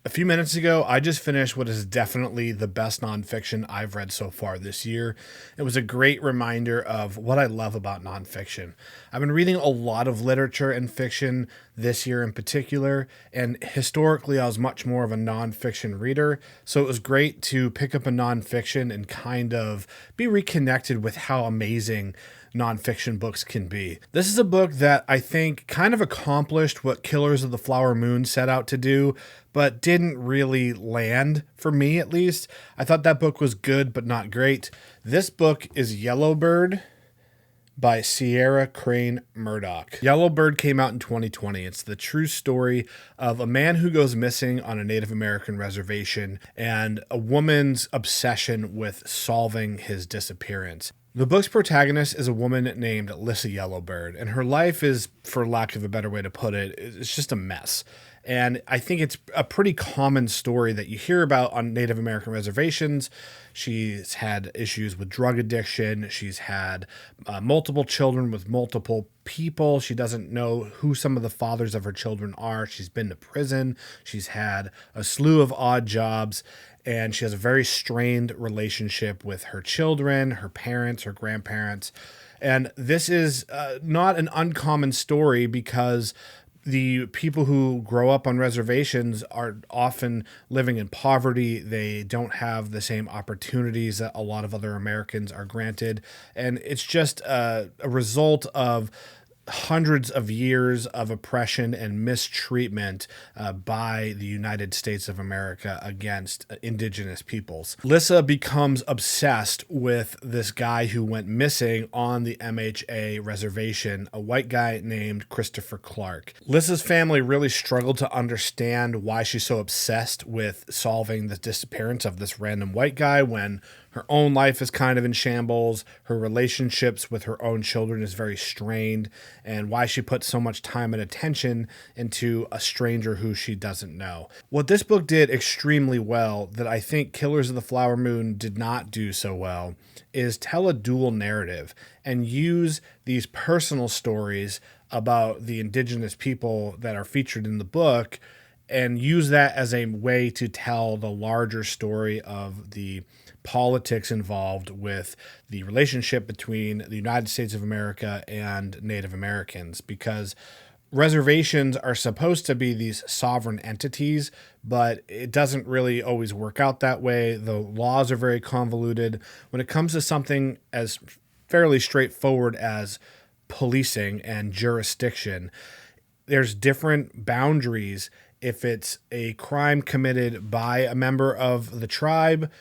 A few minutes ago, I just finished what is definitely the best nonfiction I've read so far this year. It was a great reminder of what I love about nonfiction. I've been reading a lot of literature and fiction this year in particular, and historically, I was much more of a nonfiction reader. So it was great to pick up a nonfiction and kind of be reconnected with how amazing nonfiction books can be. This is a book that I think kind of accomplished what Killers of the Flower Moon set out to do, but didn't really land, for me at least. I thought that book was good, but not great. This book is Yellowbird by Sierra Crane Murdoch. Yellowbird came out in 2020. It's the true story of a man who goes missing on a Native American reservation and a woman's obsession with solving his disappearance. The book's protagonist is a woman named Lissa Yellowbird, and her life is, for lack of a better way to put it, it's just a mess. And I think it's a pretty common story that you hear about on Native American reservations. She's had issues with drug addiction. She's had multiple children with multiple people. She doesn't know who some of the fathers of her children are. She's been to prison. She's had a slew of odd jobs. And she has a very strained relationship with her children, her parents, her grandparents. And this is not an uncommon story because the people who grow up on reservations are often living in poverty. They don't have the same opportunities that a lot of other Americans are granted. And it's just a result of hundreds of years of oppression and mistreatment by the United States of America against Indigenous peoples. Lissa becomes obsessed with this guy who went missing on the MHA reservation, a white guy named Kristopher Clarke. Lissa's family really struggled to understand why she's so obsessed with solving the disappearance of this random white guy when her own life is kind of in shambles. Her relationships with her own children is very strained, and why she puts so much time and attention into a stranger who she doesn't know. What this book did extremely well that I think Killers of the Flower Moon did not do so well is tell a dual narrative and use these personal stories about the Indigenous people that are featured in the book and use that as a way to tell the larger story of the politics involved with the relationship between the United States of America and Native Americans, because reservations are supposed to be these sovereign entities, but it doesn't really always work out that way. The laws are very convoluted. When it comes to something as fairly straightforward as policing and jurisdiction, there's different boundaries if it's a crime committed by a member of the tribe,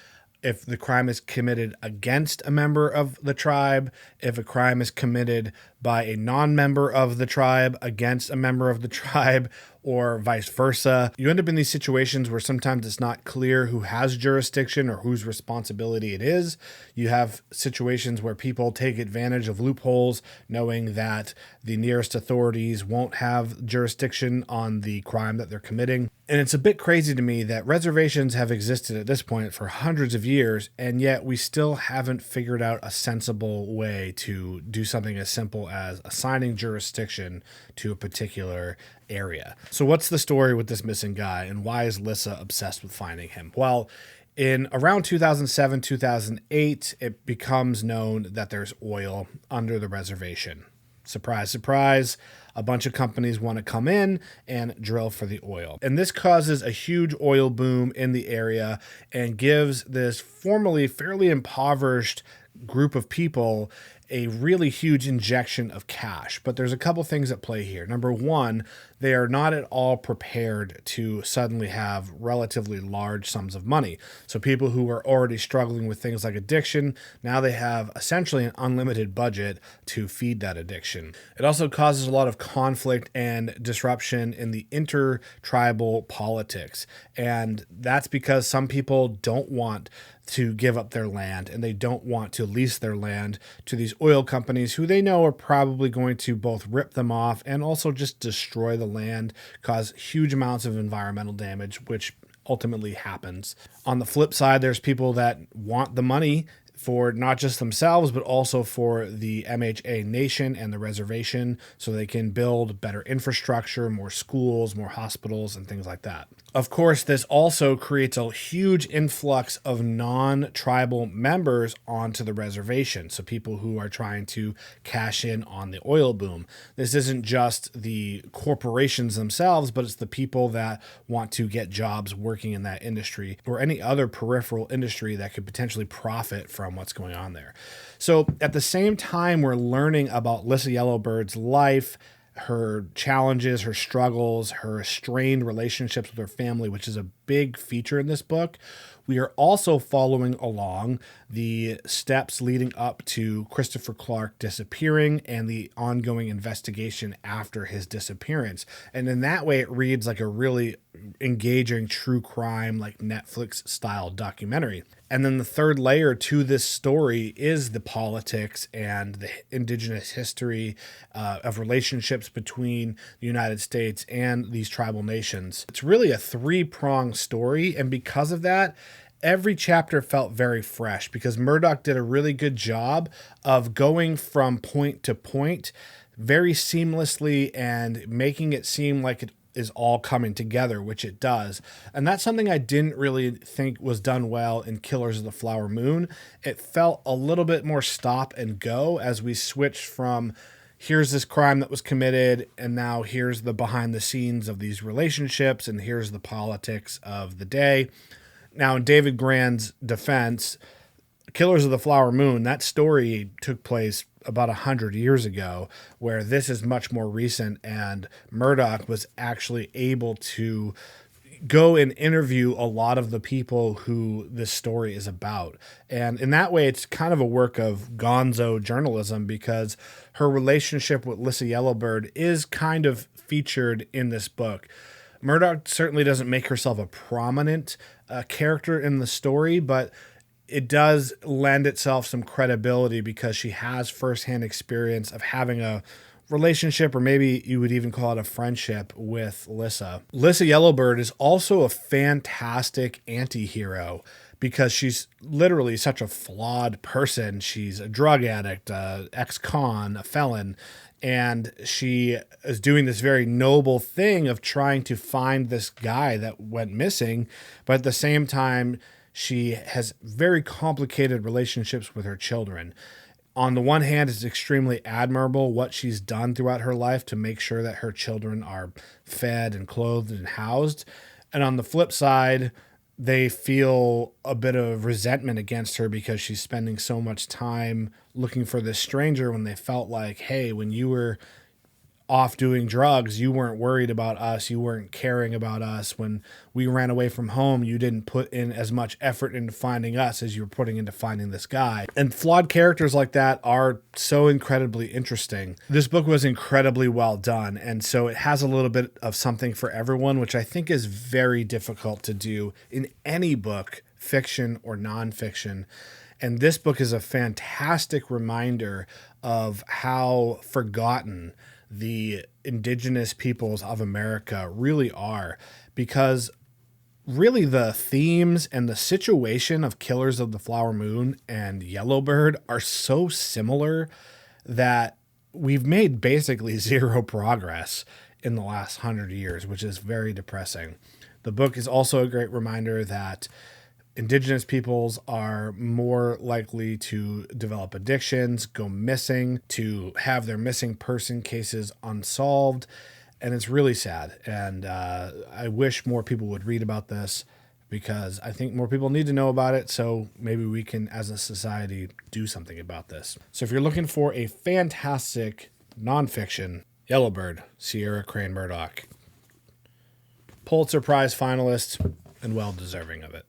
if the crime is committed against a member of the tribe, if a crime is committed by a non-member of the tribe against a member of the tribe, or vice versa. You end up in these situations where sometimes it's not clear who has jurisdiction or whose responsibility it is. You have situations where people take advantage of loopholes, knowing that the nearest authorities won't have jurisdiction on the crime that they're committing. And it's a bit crazy to me that reservations have existed at this point for hundreds of years, and yet we still haven't figured out a sensible way to do something as simple as assigning jurisdiction to a particular area. So what's the story with this missing guy, and why is Lissa obsessed with finding him? Well, in around 2007, 2008, it becomes known that there's oil under the reservation. Surprise, surprise. A bunch of companies want to come in and drill for the oil. And this causes a huge oil boom in the area and gives this formerly fairly impoverished group of people a really huge injection of cash. But there's a couple things at play here. Number one, they are not at all prepared to suddenly have relatively large sums of money. So people who are already struggling with things like addiction, now they have essentially an unlimited budget to feed that addiction. It also causes a lot of conflict and disruption in the intertribal politics. And that's because some people don't want to give up their land and they don't want to lease their land to these oil companies who they know are probably going to both rip them off and also just destroy the land, cause huge amounts of environmental damage, which ultimately happens. On the flip side, there's people that want the money for not just themselves, but also for the MHA Nation and the reservation so they can build better infrastructure, more schools, more hospitals, and things like that. Of course, this also creates a huge influx of non-tribal members onto the reservation. So people who are trying to cash in on the oil boom. This isn't just the corporations themselves, but it's the people that want to get jobs working in that industry or any other peripheral industry that could potentially profit from what's going on there. So at the same time, we're learning about Lissa Yellowbird's life, her challenges, her struggles, her strained relationships with her family, which is a big feature in this book. We are also following along the steps leading up to Kristopher Clarke disappearing and the ongoing investigation after his disappearance. And in that way, it reads like a really engaging true crime, like Netflix style documentary. And then the third layer to this story is the politics and the Indigenous history of relationships between the United States and these tribal nations. It's really a three-pronged story, and because of that, every chapter felt very fresh because Murdoch did a really good job of going from point to point very seamlessly and making it seem like it is all coming together, which it does. And that's something I didn't really think was done well in Killers of the Flower Moon. It felt a little bit more stop and go as we switched from here's this crime that was committed, and now here's the behind the scenes of these relationships, and here's the politics of the day. Now, in David Grann's defense, Killers of the Flower Moon, that story took place about 100 years ago, where this is much more recent, and Murdoch was actually able to go and interview a lot of the people who this story is about. And in that way, it's kind of a work of gonzo journalism because her relationship with Lissa Yellowbird is kind of featured in this book. Murdoch certainly doesn't make herself a prominent character in the story, but it does lend itself some credibility because she has firsthand experience of having a relationship, or maybe you would even call it a friendship, with Lissa. Lissa Yellowbird is also a fantastic anti-hero because she's literally such a flawed person. She's a drug addict, ex-con, a felon, and she is doing this very noble thing of trying to find this guy that went missing, but at the same time, she has very complicated relationships with her children. On the one hand, it's extremely admirable what she's done throughout her life to make sure that her children are fed and clothed and housed. And on the flip side, they feel a bit of resentment against her because she's spending so much time looking for this stranger when they felt like, hey, when you were off doing drugs, you weren't worried about us, you weren't caring about us. When we ran away from home, you didn't put in as much effort into finding us as you were putting into finding this guy. And flawed characters like that are so incredibly interesting. This book was incredibly well done, and so it has a little bit of something for everyone, which I think is very difficult to do in any book, fiction or nonfiction. And this book is a fantastic reminder of how forgotten the indigenous peoples of America really are, because really the themes and the situation of Killers of the Flower Moon and Yellowbird are so similar that we've made basically zero progress in the last 100 years, which is very depressing. The book is also a great reminder that Indigenous peoples are more likely to develop addictions, go missing, to have their missing person cases unsolved, and it's really sad. And I wish more people would read about this because I think more people need to know about it, so maybe we can, as a society, do something about this. So if you're looking for a fantastic nonfiction, Yellowbird, Sierra Crane Murdoch. Pulitzer Prize finalist and well deserving of it.